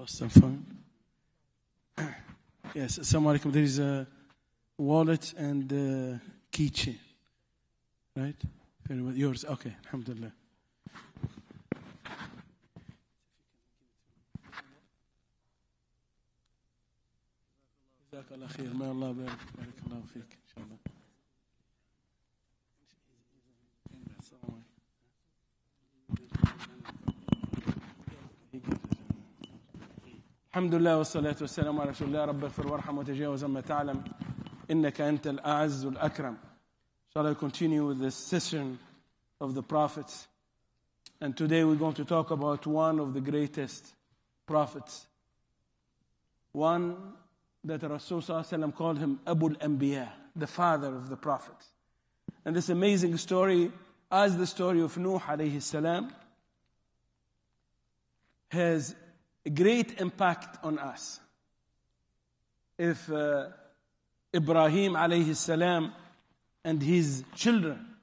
Lost the phone. Yes, assalamu alaikum. There is a wallet and a keychain. Right? Yours. Okay, alhamdulillah. جزاك الله خير. ما الله بارك الله فيك إن شاء الله. الحمد لله والصلاة والسلام على رسول الله. رب اغفر وارحم وتجاوز ما تعلم إنك أنت الأعز الأكرم. Shall I continue with this session of the prophets? And today we're going to talk about one of the greatest prophets. One that Rasul Sallallahu Alaihi Wasallam called him Abu al-Anbiya, the father of the prophets. And this amazing story, as the story of Nuh alayhi salam, has a great impact on us. If Ibrahim alayhi salam and his children,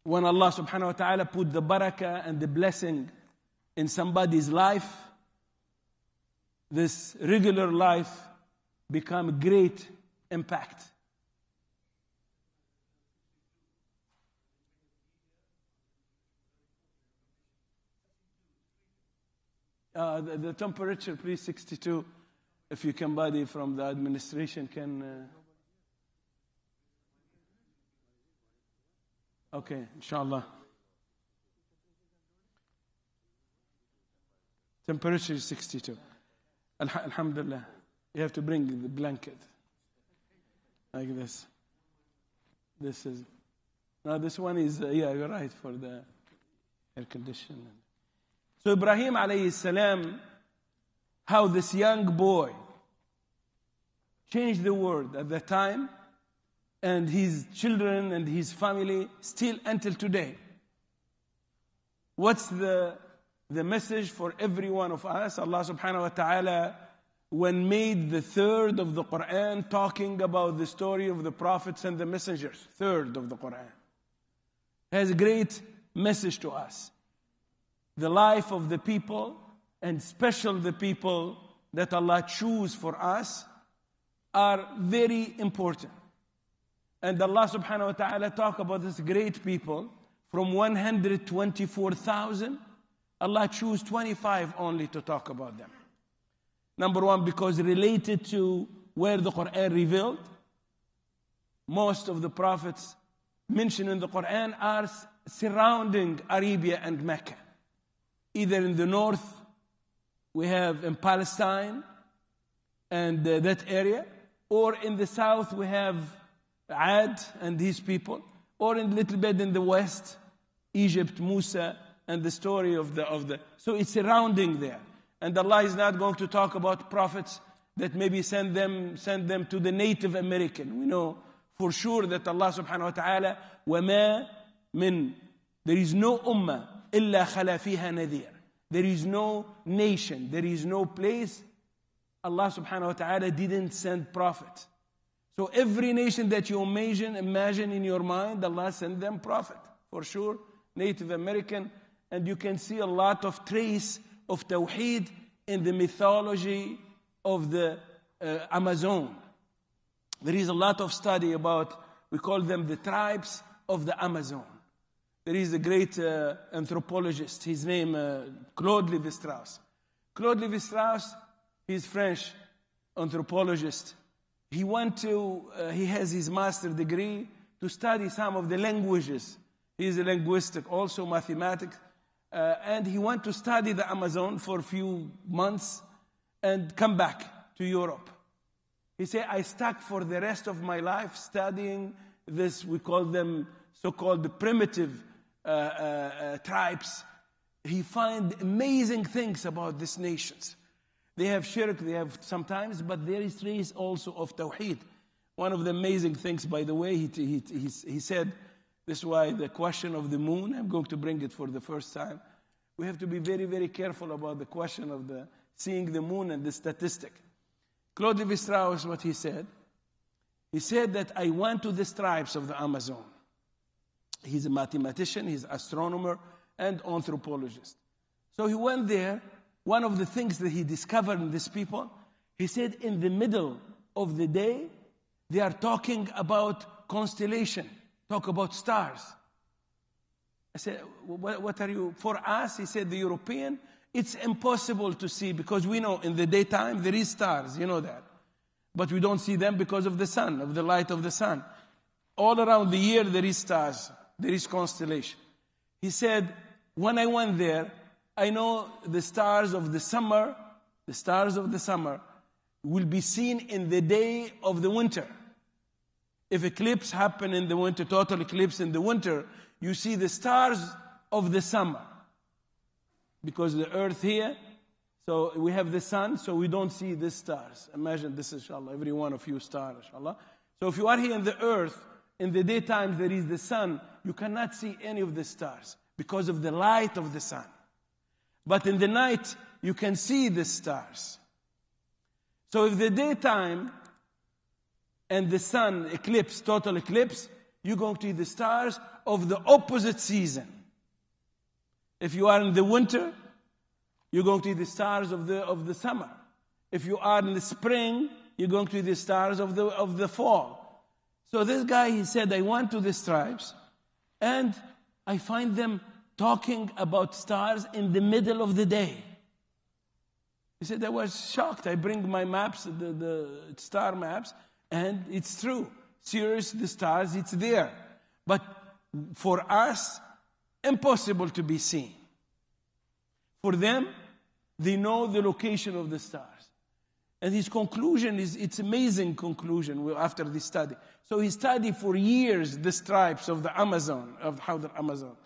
when Allah subhanahu wa ta'ala put the barakah and the blessing in somebody's life, this regular life become a great impact. The temperature, please, 62. If you can, buddy from the administration can... Okay, inshallah. Temperature is 62. Alhamdulillah. You have to bring the blanket. Like this. This is... No, this one is... yeah, you're right, for the air conditioning. So Ibrahim alayhi salam, how this young boy changed the world at that time, and his children and his family still until today. What's the message for every one of us? Allah subhanahu wa ta'ala, when made the third of the Quran, talking about the story of the prophets and the messengers, third of the Quran, has a great message to us. The life of the people, and special the people that Allah choose for us, are very important. And Allah subhanahu wa ta'ala talk about this great people. From 124,000, Allah choose 25 only to talk about them. Number one, because related to where the Quran revealed. Most of the prophets mentioned in the Quran are surrounding Arabia and Mecca. Either in the north, we have in Palestine and that area, or in the south, we have Ad and his people, or in a little bit in the west, Egypt, Musa, and the story of the. So it's surrounding there. And Allah is not going to talk about prophets that maybe send them to the Native American. We know for sure that Allah subhanahu wa ta'ala, وَمَا مِن, there is no ummah إِلَّا خَلَى فِيهَا نَذِيرٌ. There is no nation, there is no place Allah subhanahu wa ta'ala didn't send prophet. So every nation that you imagine in your mind, Allah sent them prophet. For sure, Native American. And you can see a lot of trace of Tawheed in the mythology of the Amazon. There is a lot of study about, we call them the tribes of the Amazon. There is a great anthropologist, his name Claude Lévi-Strauss. Claude Lévi-Strauss, he's French anthropologist. He has his master's degree to study some of the languages. He's a linguistic, also mathematics. And he went to study the Amazon for a few months and come back to Europe. He said, I stuck for the rest of my life studying this, we call them so-called the primitive tribes. He find amazing things about these nations. They have shirk, they have sometimes, but there is trace also of Tawheed. One of the amazing things, by the way, he said, this is why the question of the moon, I'm going to bring it for the first time. We have to be very, very careful about the question of the seeing the moon and the statistic. Claude Lévi-Strauss, what he said that I went to the tribes of the Amazon. He's a mathematician, he's an astronomer, and anthropologist. So he went there, one of the things that he discovered in these people, he said in the middle of the day, they are talking about constellation, talk about stars. I said, what are you, for us, he said, the European, it's impossible to see because we know in the daytime there is stars, you know that. But we don't see them because of the sun, of the light of the sun. All around the year there is stars, there is constellation. He said, when I went there, I know the stars of the summer will be seen in the day of the winter. If eclipse happen in the winter, total eclipse in the winter, you see the stars of the summer. Because the earth here, so we have the sun, so we don't see the stars. Imagine this, inshallah, every one of you stars, inshallah. So if you are here in the earth, in the daytime there is the sun, you cannot see any of the stars because of the light of the sun. But in the night, you can see the stars. So if the daytime and the sun eclipse, total eclipse, you're going to see the stars of the opposite season. If you are in the winter, you're going to see the stars of the summer. If you are in the spring, you're going to see the stars of the fall. So this guy, he said, I went to these tribes and I find them talking about stars in the middle of the day. He said, I was shocked. I bring my maps, the star maps, and it's true. Sirius, the stars, it's there. But for us, impossible to be seen. For them, they know the location of the stars. And his conclusion is, it's amazing conclusion after this study. So he studied for years the stripes of the Amazon, of the Amazon.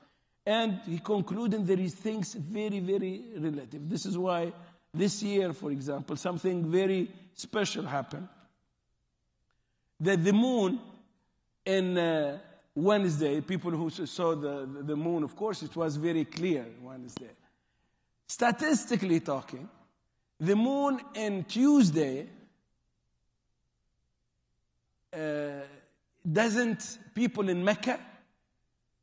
And he concluded there is things very, very relative. This is why this year, for example, something very special happened. That the moon in Wednesday, people who saw the moon, of course, it was very clear Wednesday. Statistically talking, the moon in Tuesday people in Mecca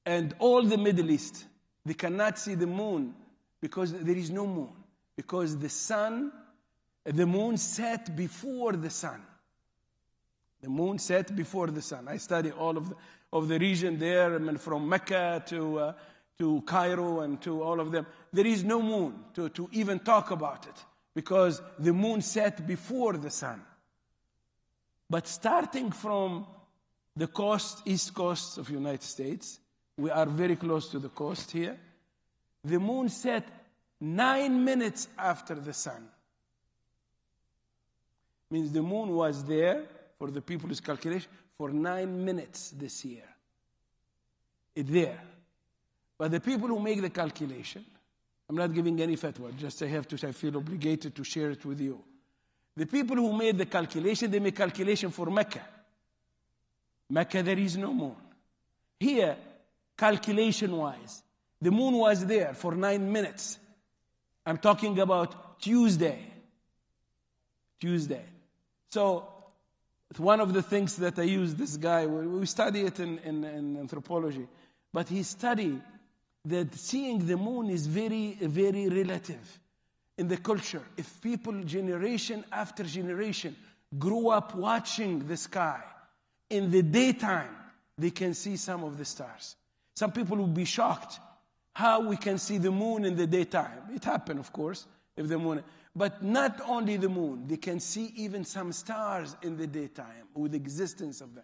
and all the Middle East, they cannot see the moon because there is no moon. Because the moon set before the sun. The moon set before the sun. I study all of the region there, I mean, from Mecca to Cairo and to all of them. There is no moon to even talk about it because the moon set before the sun. But starting from the coast, east coast of the United States, we are very close to the coast here, the moon set 9 minutes after the sun. Means the moon was there, for the people's calculation, for 9 minutes this year. It's there. But the people who make the calculation, I'm not giving any fatwa, just I feel obligated to share it with you. The people who made the calculation, they make calculation for Mecca. Mecca, there is no moon. Here, calculation-wise, the moon was there for 9 minutes. I'm talking about Tuesday. So, one of the things that I use this guy, we study it in anthropology, but he studied that seeing the moon is very, very relative in the culture. If people, generation after generation, grew up watching the sky, in the daytime, they can see some of the stars. Some people will be shocked how we can see the moon in the daytime. It happened, of course, if the moon. But not only the moon, they can see even some stars in the daytime with the existence of them.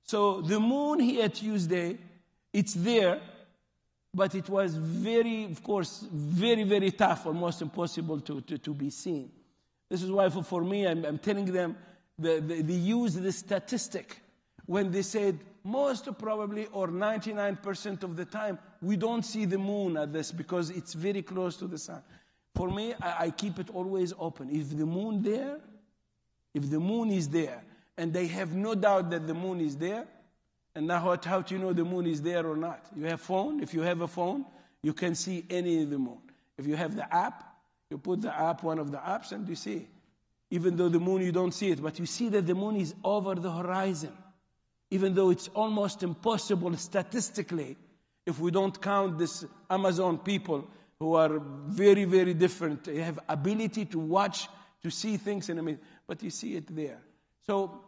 So the moon here Tuesday, it's there, but it was very, of course, very, very tough, almost impossible to be seen. This is why for me, I'm telling them, they use the statistic when they said most probably or 99% of the time, we don't see the moon at this because it's very close to the sun. For me, I keep it always open. If the moon is there, and they have no doubt that the moon is there, and now how do you know the moon is there or not? You have phone. If you have a phone, you can see any of the moon. If you have the app, you put the app, one of the apps, and you see. Even though the moon, you don't see it, but you see that the moon is over the horizon. Even though it's almost impossible statistically, if we don't count this Amazon people, who are very, very different. They have ability to watch, to see things in a minute. But you see it there. So,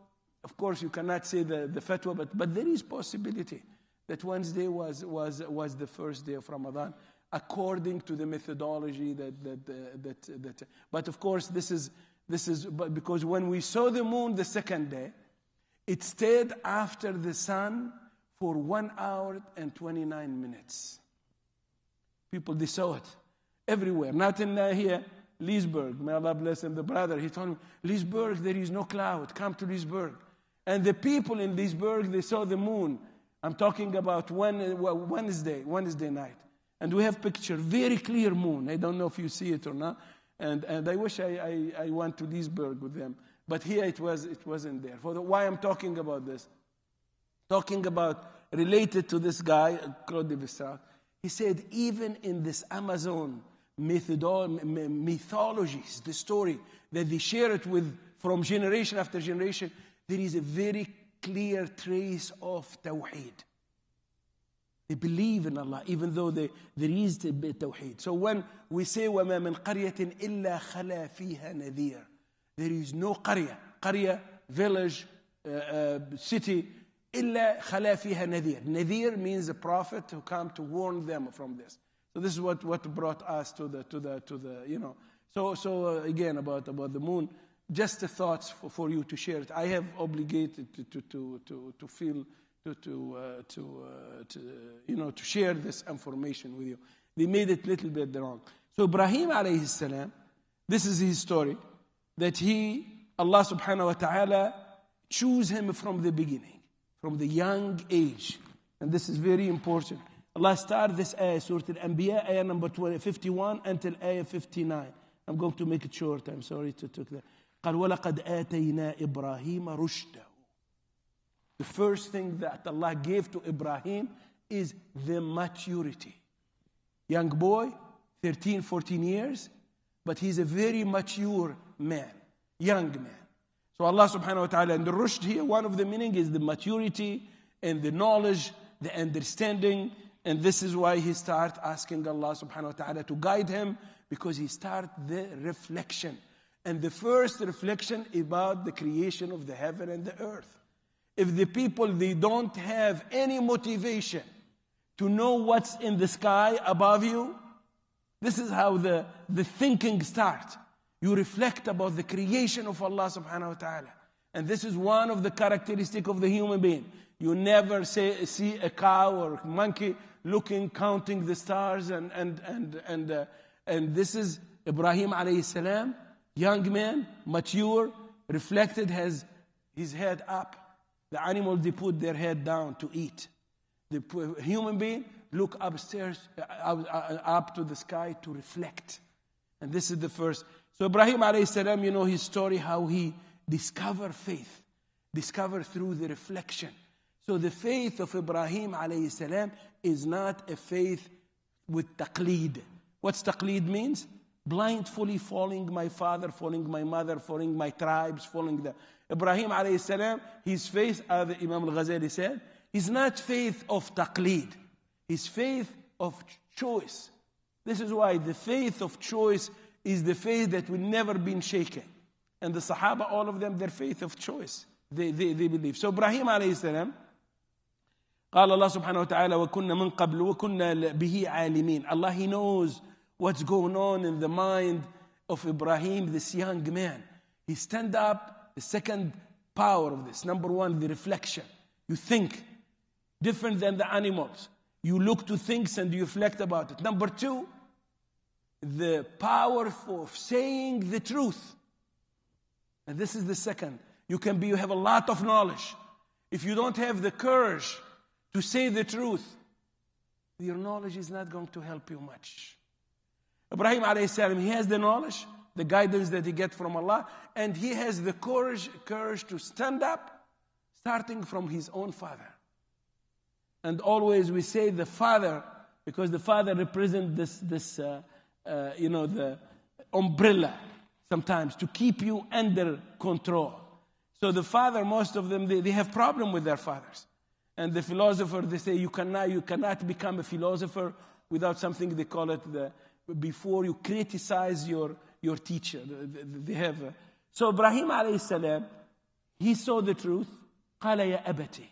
of course, you cannot say the fatwa, but there is possibility that Wednesday was the first day of Ramadan, according to the methodology but of course, this is because when we saw the moon the second day, it stayed after the sun for 1 hour and 29 minutes. People, they saw it everywhere, not in here, Leesburg. May Allah bless him, the brother. He told me, Leesburg, there is no cloud. Come to Leesburg. And the people in Leesburg, they saw the moon. I'm talking about Wednesday night. And we have picture, very clear moon. I don't know if you see it or not. And I wish I went to Leesburg with them. But here it wasn't there. Why I'm talking about this? Talking about, related to this guy, Claude de Vissart. He said, even in this Amazon mythologies, the story that they share it with from generation after generation, there is a very clear trace of Tawheed. They believe in Allah, even though there is a bit Tawheed. So when we say, وَمَا مِنْ قَرْيَةٍ إِلَّا خَلَى فِيهَا نَذِيرٌ, there is no qarya, village, city, إِلَّا خَلَى فِيهَا نَذِيرٌ. Nadir means a prophet who come to warn them from this. So this is what brought us to the So again, about the moon, just the thoughts for you to share it. I have obligated to feel to share this information with you. They made it a little bit wrong. So Ibrahim alayhi salam, this is his story, that Allah subhanahu wa ta'ala choose him from the beginning, from the young age. And this is very important. Allah started this ayah, Surah Al-Anbiya, ayah number 51 until ayah 59. I'm going to make it short. I'm sorry to take that. قال وَلَقَدْ آتَيْنَا إِبْرَاهِيمَ رُشْدَهُ. The first thing that Allah gave to Ibrahim is the maturity. Young boy, 13, 14 years, but he's a very mature man, young man. So Allah subhanahu wa ta'ala, and the rushd here, one of the meaning is the maturity and the knowledge, the understanding, and this is why he started asking Allah subhanahu wa ta'ala to guide him, because he started the reflection. And the first reflection about the creation of the heaven and the earth. If the people, they don't have any motivation to know what's in the sky above you, this is how the thinking starts. You reflect about the creation of Allah subhanahu wa ta'ala. And this is one of the characteristics of the human being. You never see a cow or monkey counting the stars and this is Ibrahim alayhi salam, young man, mature, reflected, has his head up. The animals, they put their head down to eat. The human being look upstairs, up to the sky to reflect. And this is the first. So Ibrahim alayhi salam, his story, how he discovered faith. Discovered through the reflection. So the faith of Ibrahim alayhi salam is not a faith with taqleed. What's taqleed means? Blindly following my father, following my mother, following my tribes, following the... Ibrahim alayhi salam, his faith, as Imam al-Ghazali said, is not faith of taqleed. His faith of choice. This is why the faith of choice is the faith that will never be shaken. And the Sahaba, all of them, their faith of choice. They believe. So Ibrahim alayhi salam, قال الله سبحانه وتعالى وكنا من قبل وكنا به عالمين. Allah, He knows what's going on in the mind of Ibrahim, this young man. He stand up. The second power of this, number one, the reflection. You think different than the animals. You look to things and you reflect about it. Number two, the power of saying the truth. And this is the second. You have a lot of knowledge. If you don't have the courage to say the truth, your knowledge is not going to help you much. Ibrahim alayhi salam, he has the knowledge, the guidance that he gets from Allah, and he has the courage to stand up, starting from his own father. And always we say the father, because the father represents the umbrella sometimes to keep you under control. So the father, most of them, they have problem with their fathers. And the philosopher, they say you cannot become a philosopher without something, they call it before you criticize your teacher. They have. So Ibrahim alayhi salam, he saw the truth. قال يا أبتي.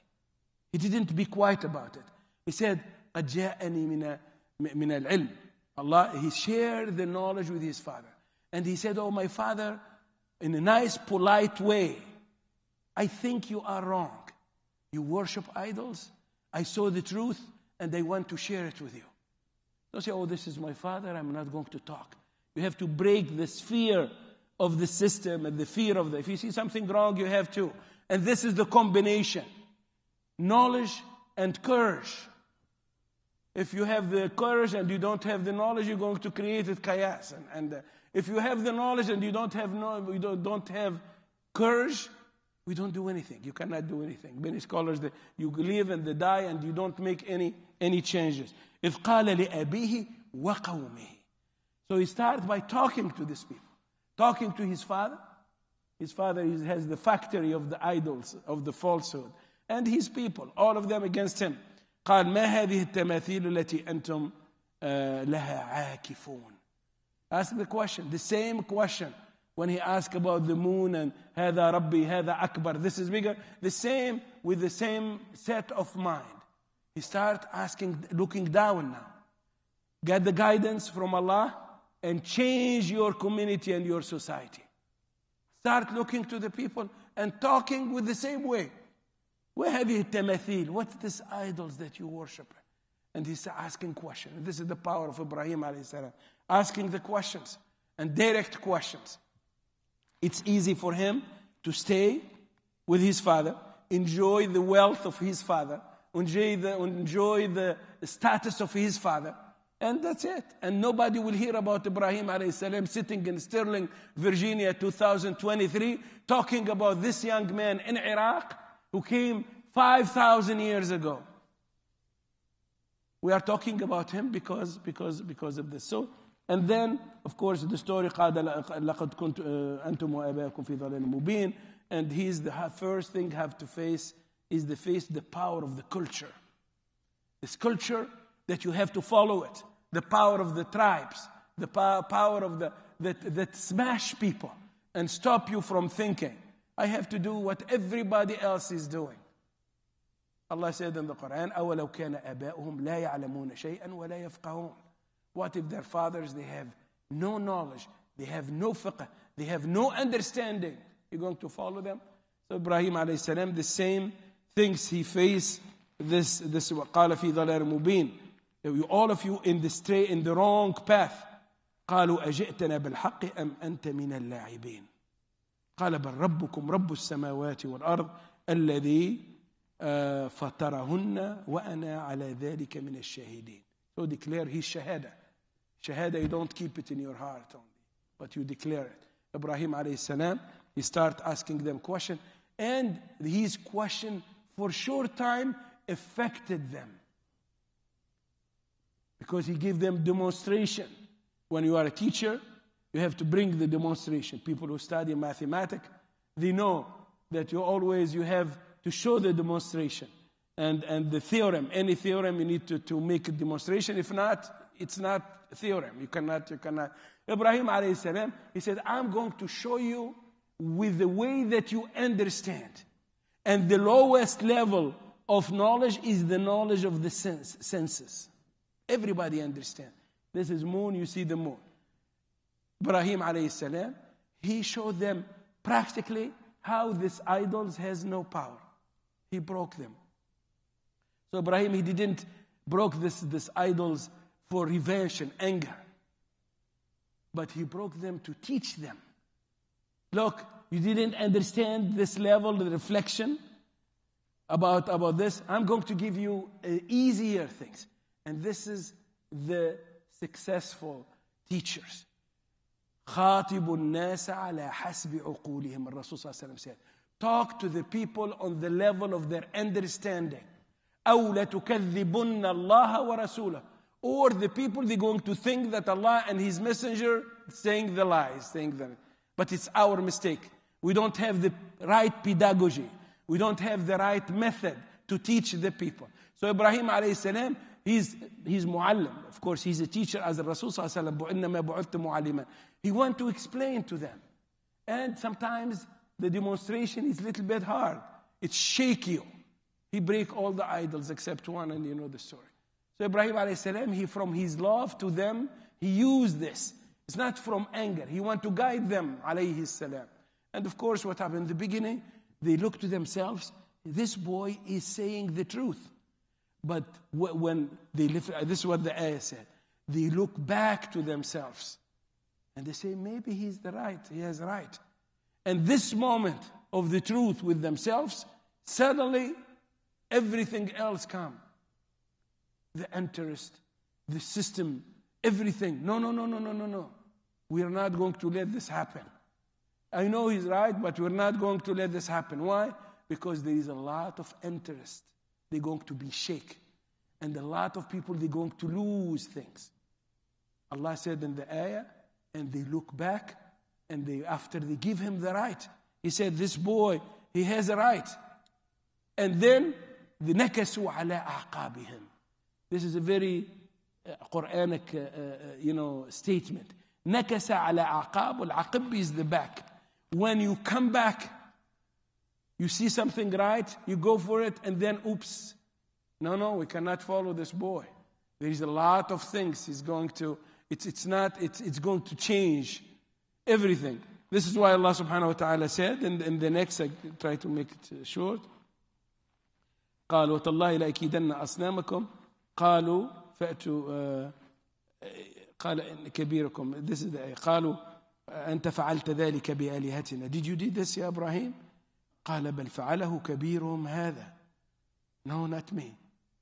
He didn't be quiet about it. He said, قد جاءني من العلم. Allah, he shared the knowledge with his father. And he said, oh, my father, in a nice, polite way, I think you are wrong. You worship idols. I saw the truth, and I want to share it with you. Don't say, oh, this is my father, I'm not going to talk. You have to break the sphere of the system and the fear of if you see something wrong, you have to. And this is the combination. Knowledge and courage. If you have the courage and you don't have the knowledge, you're going to create a chaos. And if you have the knowledge and you don't have courage, we don't do anything. You cannot do anything. Many scholars, you live and they die and you don't make any changes. إِذْ قَالَ لِأَبِيهِ وَقَوْمِهِ. So he starts by talking to these people. Talking to his father. His father has the factory of the idols, of the falsehood. And his people, all of them against him. قال ما هذه التماثيل التي أنتم لها عاكفون. Ask the question, the same question. When he asked about the moon and هذا ربي هذا أكبر, this is bigger. The same, with the same set of mind. He start asking, looking down now. Get the guidance from Allah and change your community and your society. Start looking to the people and talking with the same way. وهذه التماثيل, what's these idols that you worship? And he's asking questions. This is the power of Ibrahim alayhi salam. Asking the questions and direct questions. It's easy for him to stay with his father, enjoy the wealth of his father, enjoy the status of his father, and that's it. And nobody will hear about Ibrahim alayhi salam sitting in Sterling, Virginia, 2023, talking about this young man in Iraq who came 5,000 years ago. We are talking about him because of this. So, and then, of course, the story قال لقد كنت أنتم وآباؤكم في ضلال مبين. And he's the first thing have to face is the power of the culture. This culture that you have to follow it. The power of the tribes. The power of that smash people and stop you from thinking. I have to do what everybody else is doing. Allah said in the Quran, أَوَلَوْ كَانَ آبَاؤُهُمْ لَا يَعْلَمُونَ شَيْئًا وَلَا يَفْقَهُونَ. What if their fathers, they have no knowledge, they have no fiqh, they have no understanding? You're going to follow them? So Ibrahim alayhi salam, the same things he faced, this وَقَالَ فِي ضَلَالٍ مُبِينٍ. All of you in the wrong path. قَالُوا أَجِئْتَنَا بِالْحَقِّ أَمْ أَنْتَ مِنَ اللاعبين. قال بل ربكم رب السماوات والأرض الذي فطرهن وأنا على ذلك من الشاهدين. So declare his shahada. Shahada, you don't keep it in your heart only, but you declare it. Ibrahim alayhi salam, he start asking them question, and his question for a short time affected them. Because he gave them demonstration. When you are a teacher, you have to bring the demonstration. People who study mathematics, they know that you have to show the demonstration. And the theorem, any theorem, you need to make a demonstration. If not, it's not a theorem. You cannot. Ibrahim alayhi salam, he said, I'm going to show you with the way that you understand. And the lowest level of knowledge is the knowledge of the senses. Everybody understands. This is moon, you see the moon. Ibrahim alayhi salam, he showed them practically how these idols has no power. He broke them. So Ibrahim, he didn't broke this idols for revenge and anger. But he broke them to teach them. Look, you didn't understand this level of reflection about this. I'm going to give you easier things. And this is the successful teachers. خاطب الناس على حسب عقولهم. الرسول صلى الله عليه وسلم said, talk to the people on the level of their understanding. أو لتكذبن الله ورسوله. Or the people, they're going to think that Allah and His Messenger saying the lies, but it's our mistake. We don't have the right pedagogy. We don't have the right method to teach the people. So Ibrahim alayhi salam, he's muallim. Of course, he's a teacher as the Rasul sallallahu alaihi wasallam. He wants to explain to them. And sometimes the demonstration is a little bit hard. It shakes you. He break all the idols except one, and you know the story. So Ibrahim alayhi salam, he from his love to them, he used this. It's not from anger. He want to guide them, alayhi salam. And of course, what happened in the beginning, they look to themselves, this boy is saying the truth. But when they live, this is what the ayah said. They look back to themselves. And they say, maybe he has right. And this moment of the truth with themselves, suddenly everything else comes. The interest, the system, everything. No. We are not going to let this happen. I know he's right, but we're not going to let this happen. Why? Because there is a lot of interest. They're going to be shaken. And a lot of people, they're going to lose things. Allah said in the ayah, and they look back, and after they give him the right, he said, this boy, he has a right. And then, the nakasu ala aqabihim. This is a very Quranic, statement. Nakasa ala aqab. Al-aqib is the back. When you come back, you see something right, you go for it, and then, oops. No, we cannot follow this boy. There is a lot of things it's going to change everything. This is why Allah subhanahu wa ta'ala said, in the next, I try to make it short. قالوا تالله لأكيدن أصنامكم قالوا فأتوا قال إن كبيركم, this is the ayah. قالوا أنت فعلت ذلك بآلهتنا. Did you do this, Ya Ibrahim? قال بل فعله كبيرهم هذا. No, not me.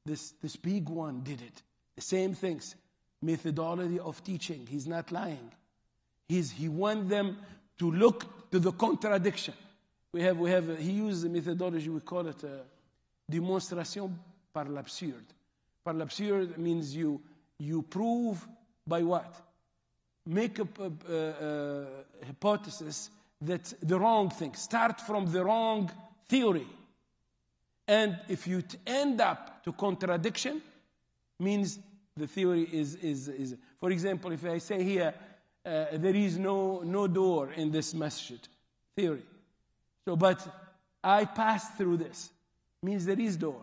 This big one did it. The same things. Methodology of teaching. He's not lying. He wants them to look to the contradiction. He used the methodology, we call it démonstration par l'absurde. Par l'absurde means you prove by what? Make a hypothesis that the wrong thing. Start from the wrong theory. And if you end up to contradiction, means the theory is. For example, if I say here, there is no door in this masjid, theory. So, but I passed through this, means there is door.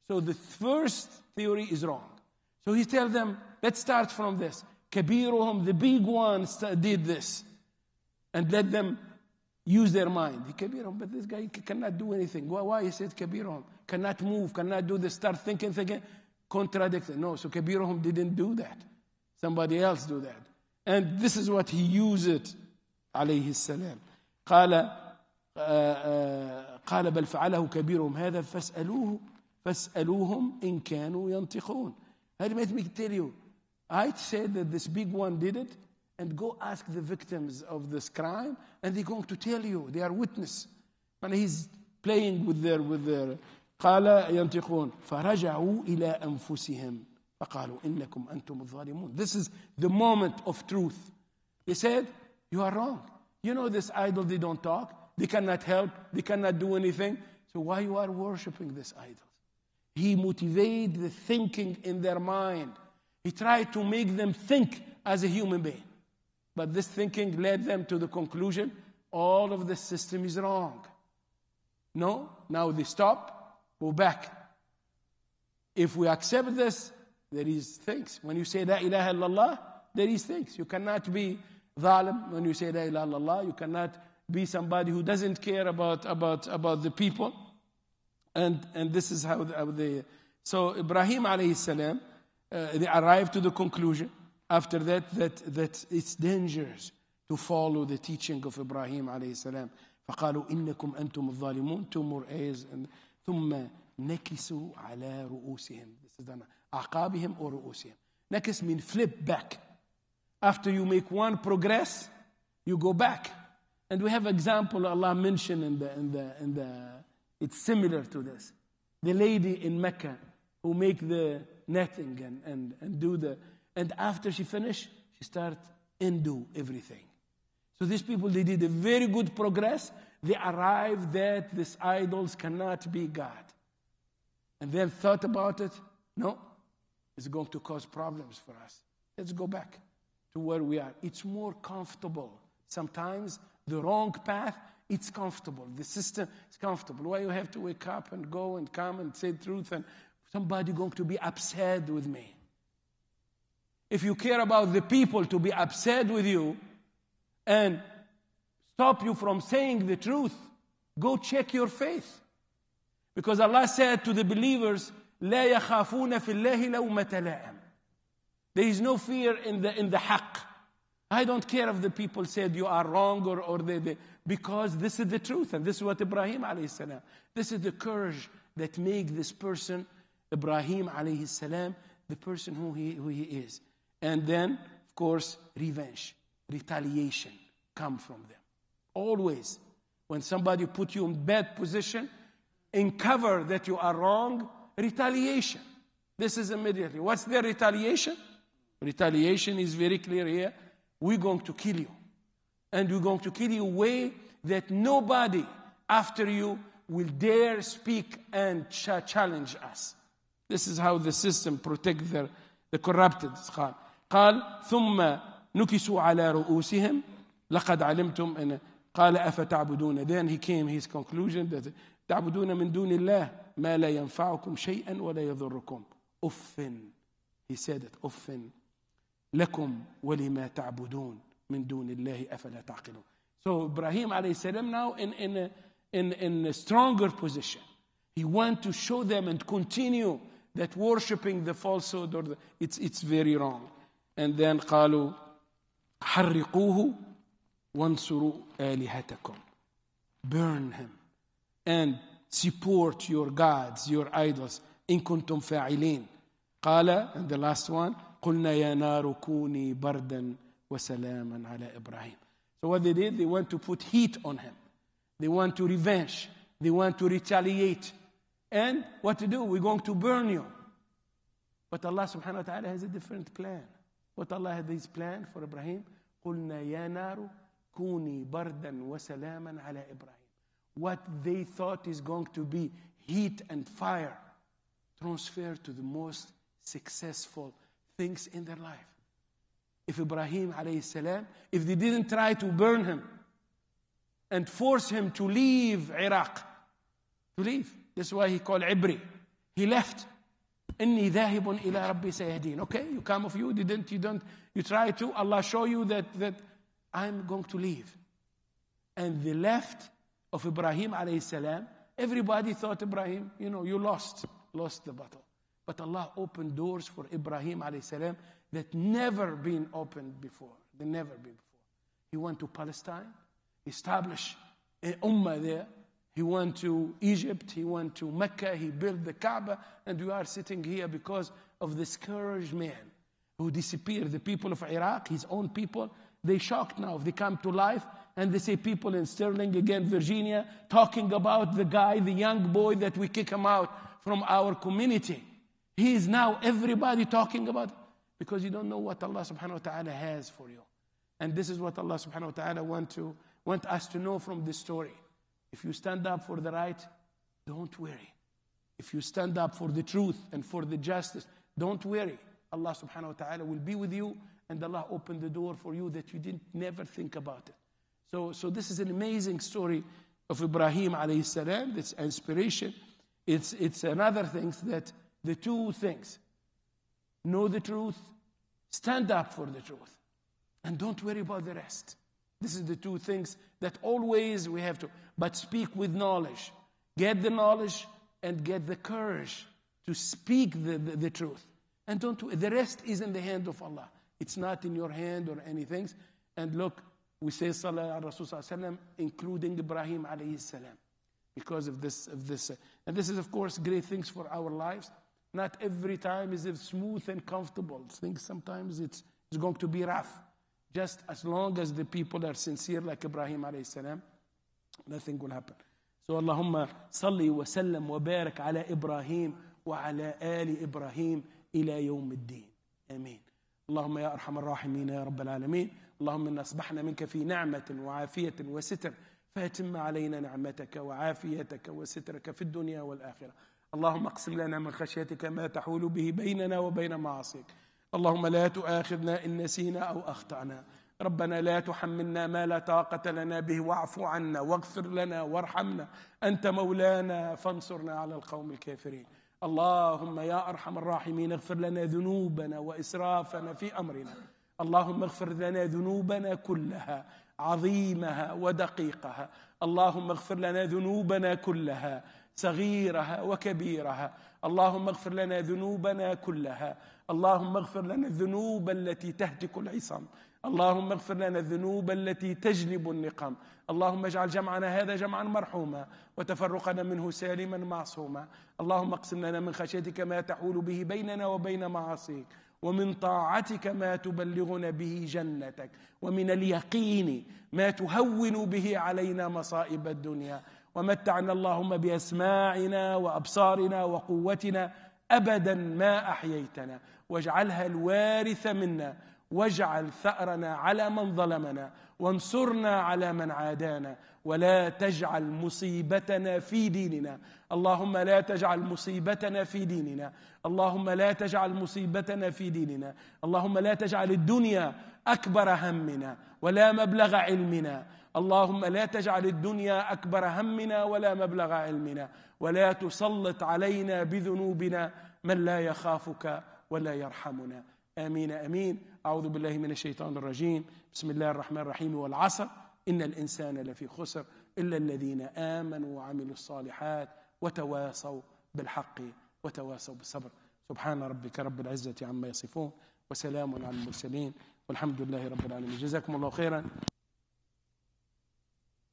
So the first theory is wrong. So he tells them, let's start from this. Kabiruhum, the big ones did this. And let them use their mind. Kabiruhum, but this guy cannot do anything. Why he said Kabiruhum? Cannot move, cannot do this, start thinking, contradicted. No, so Kabiruhum didn't do that. Somebody else do that. And this is what he used, alayhi salam. قال بل فعله كبيرهم هذا فاسألوهم إن كانوا ينطقون. Let me tell you, I said that this big one did it, and go ask the victims of this crime, and they're going to tell you, they are witness. And he's playing with their قال ينطقون فرجعوا إلى أنفسهم فقالوا إنكم أنتم الظالمون. This is the moment of truth. They said, you are wrong. You know this idol, they don't talk. They cannot help. They cannot do anything. So why you are worshiping this idol? He motivated the thinking in their mind. He tried to make them think as a human being. But this thinking led them to the conclusion, all of the system is wrong. No, now they stop, go back. If we accept this, there is things. When you say La ilaha illallah, there is things. You cannot be zalim when you say La ilaha illallah. You cannot be somebody who doesn't care about the people. And this is how they... So Ibrahim alayhi salam, they arrived to the conclusion after that it's dangerous to follow the teaching of Ibrahim alayhi salam. فقالوا إنكم أنتم الظالمون. 2 more ayahs. ثم نكسوا على رؤوسهم. This is the أعقابهم or رؤوسهم. Nakis means flip back. After you make one progress, you go back. And we have example Allah mentioned in the it's similar to this. The lady in Mecca who make the netting and do and after she finished, she start undo everything. So these people, they did a very good progress. They arrived that these idols cannot be God. And then thought about it. No, is going to cause problems for us. Let's go back to where we are. It's more comfortable. Sometimes the wrong path, it's comfortable. The system is comfortable. Why you have to wake up and go and come and say the truth and somebody going to be upset with me? If you care about the people to be upset with you and stop you from saying the truth, go check your faith. Because Allah said to the believers, لا يخافون في الله لومة لائم. There is no fear in the haqq. I don't care if the people said you are wrong or they because this is the truth. And this is what Ibrahim alayhi salam. This is the courage that makes this person, Ibrahim alayhi salam, the person who he is. And then, of course, revenge, retaliation come from them. Always, when somebody put you in bad position, in cover that you are wrong, retaliation. This is immediately. What's their retaliation? Retaliation is very clear here. We're going to kill you. And we're going to kill you in a way that nobody after you will dare speak and challenge us. This is how the system protects the corrupted. قال ثم نكسوا على رؤوسهم لقد علمتم أن قال أفتعبدون. Then he came his conclusion that تعبدون من دون الله ما لا ينفعكم شيئا ولا يضركم. أف. He said it. أف لكم ولما تعبدون من دون الله أفلا تعقلون. So Ibrahim alayhi salam now in a stronger position. He wants to show them and continue that worshipping the falsehood or it's very wrong. And then قالوا حرقوه وانصروا آلهتكم. Burn him and support your gods, your idols. إن كنتم فاعلين. قال, and the last one, قلنا يا نار كوني بردا وسلاما على إبراهيم. So what they did, they want to put heat on him. They want to revenge. They want to retaliate. And what to do? We're going to burn you. But Allah subhanahu wa ta'ala has a different plan. What Allah had his plan for Ibrahim? قلنا يا نار كوني بردا وسلاما على إبراهيم. What they thought is going to be heat and fire transfer to the most successful things in their life. If Ibrahim alayhi salam, if they didn't try to burn him and force him to leave Iraq, to leave. That's why he called Ibri. He left. إني ذاهب إلى ربي سيهدين. Okay, you come of you try to. Allah show you that I'm going to leave. And the left of Ibrahim alayhi salam, everybody thought Ibrahim, you lost the battle. But Allah opened doors for Ibrahim alayhi salam that never been opened before. They never been before. He went to Palestine, establish an ummah there. He went to Egypt, he went to Mecca, he built the Kaaba, and we are sitting here because of the scourge man who disappeared. The people of Iraq, his own people, they shocked now. They come to life and they say people in Sterling, again, Virginia, talking about the guy, the young boy that we kick him out from our community. He is now everybody talking about it because you don't know what Allah subhanahu wa ta'ala has for you. And this is what Allah subhanahu wa ta'ala want us to know from this story. If you stand up for the right, don't worry. If you stand up for the truth and for the justice, don't worry. Allah subhanahu wa ta'ala will be with you and Allah opened the door for you that you didn't never think about it. So this is an amazing story of Ibrahim alayhi salam. It's inspiration. It's another thing that the two things. Know the truth, stand up for the truth, and don't worry about the rest. This is the two things that always we have to. But speak with knowledge. Get the knowledge and get the courage to speak the truth. And the rest is in the hand of Allah. It's not in your hand or anything. And look, we say Salah al Rasul sallallahu alaihi wasallam, including Ibrahim alayhi salam, because of this. And this is, of course, great things for our lives. Not every time is it smooth and comfortable. Things sometimes it's going to be rough. Just as long as the people are sincere like Ibrahim alayhi salam, nothing will happen. So Allahumma salli wa sallam wa barak ala Ibrahim wa ala ali Ibrahim ila yawm ad-din. Ameen. Allahumma ya arhamar rahimin ya rabbal alameen. اللهم إنا أصبحنا منك في نعمة وعافية وستر فأتم علينا نعمتك وعافيتك وسترك في الدنيا والآخرة. اللهم اقسم لنا من خشيتك ما تحول به بيننا وبين معاصيك. اللهم لا تؤاخذنا إن نسينا أو أخطأنا. ربنا لا تحملنا ما لا طاقة لنا به واعف عنا واغفر لنا وارحمنا، أنت مولانا فانصرنا على القوم الكافرين. اللهم يا أرحم الراحمين اغفر لنا ذنوبنا وإسرافنا في أمرنا. اللهم اغفر لنا ذنوبنا كلها عظيمها ودقيقها. اللهم اغفر لنا ذنوبنا كلها صغيرها وكبيرها. اللهم اغفر لنا ذنوبنا كلها. اللهم اغفر لنا الذنوب التي تهتك العصام. اللهم اغفر لنا الذنوب التي تجلب النقم. اللهم اجعل جمعنا هذا جمعا مرحوما وتفرقنا منه سالما معصوما. اللهم اقسم لنا من خشيتك ما تحول به بيننا وبين معاصيك، ومن طاعتك ما تبلغنا به جنتك، ومن اليقين ما تهون به علينا مصائب الدنيا. ومتعنا اللهم بأسماعنا وأبصارنا وقوتنا أبدا ما أحييتنا، واجعلها الوارث منا، واجعل ثأرنا على من ظلمنا، وانصرنا على من عادانا، ولا تجعل مصيبتنا في ديننا. اللهم لا تجعل مصيبتنا في ديننا. اللهم لا تجعل مصيبتنا في ديننا. اللهم لا تجعل الدنيا أكبر همنا ولا مبلغ علمنا. اللهم لا تجعل الدنيا أكبر همنا ولا مبلغ علمنا، ولا تسلط علينا بذنوبنا من لا يخافك ولا يرحمنا. آمين آمين. أعوذ بالله من الشيطان الرجيم. بسم الله الرحمن الرحيم. والعصر إن الإنسان لفي خسر إلا الذين آمنوا وعملوا الصالحات وتواصوا بالحق وتواصوا بالصبر. سبحان ربك رب العزة عما يصفون، وسلام على المرسلين، والحمد لله رب العالمين. جزاكم الله خيرا.